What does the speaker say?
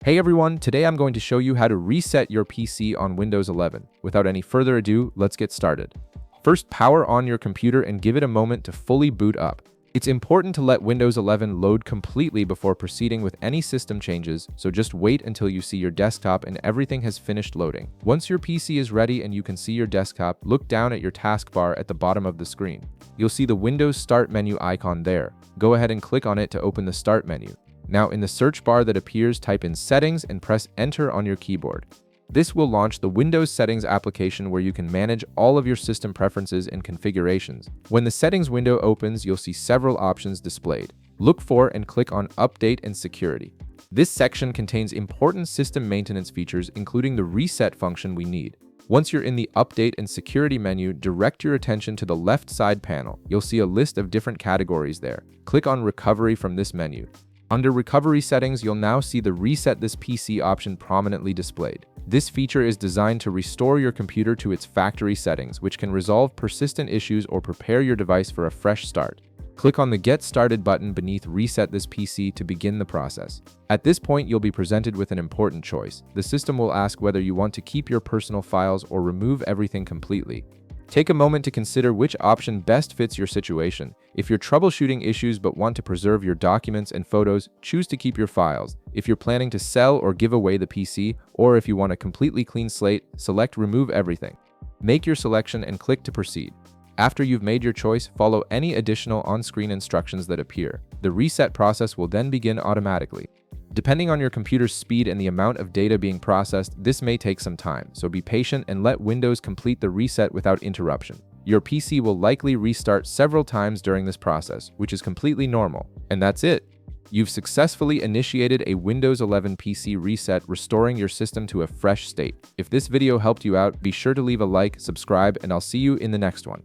Hey everyone, today I'm going to show you how to reset your PC on Windows 11. Without any further ado, let's get started. First, power on your computer and give it a moment to fully boot up. It's important to let Windows 11 load completely before proceeding with any system changes, so just wait until you see your desktop and everything has finished loading. Once your PC is ready and you can see your desktop, look down at your taskbar at the bottom of the screen. You'll see the Windows Start menu icon there. Go ahead and click on it to open the Start menu. Now, in the search bar that appears, type in Settings and press Enter on your keyboard. This will launch the Windows Settings application where you can manage all of your system preferences and configurations. When the Settings window opens, you'll see several options displayed. Look for and click on Update and Security. This section contains important system maintenance features, including the reset function we need. Once you're in the Update and Security menu, direct your attention to the left side panel. You'll see a list of different categories there. Click on Recovery from this menu. Under Recovery Settings, you'll now see the Reset This PC option prominently displayed. This feature is designed to restore your computer to its factory settings, which can resolve persistent issues or prepare your device for a fresh start. Click on the Get Started button beneath Reset This PC to begin the process. At this point, you'll be presented with an important choice. The system will ask whether you want to keep your personal files or remove everything completely. Take a moment to consider which option best fits your situation. If you're troubleshooting issues but want to preserve your documents and photos, choose to keep your files. If you're planning to sell or give away the PC, or if you want a completely clean slate, select Remove Everything. Make your selection and click to proceed. After you've made your choice, follow any additional on-screen instructions that appear. The reset process will then begin automatically. Depending on your computer's speed and the amount of data being processed, this may take some time, so be patient and let Windows complete the reset without interruption. Your PC will likely restart several times during this process, which is completely normal. And that's it. You've successfully initiated a Windows 11 PC reset, restoring your system to a fresh state. If this video helped you out, be sure to leave a like, subscribe, and I'll see you in the next one.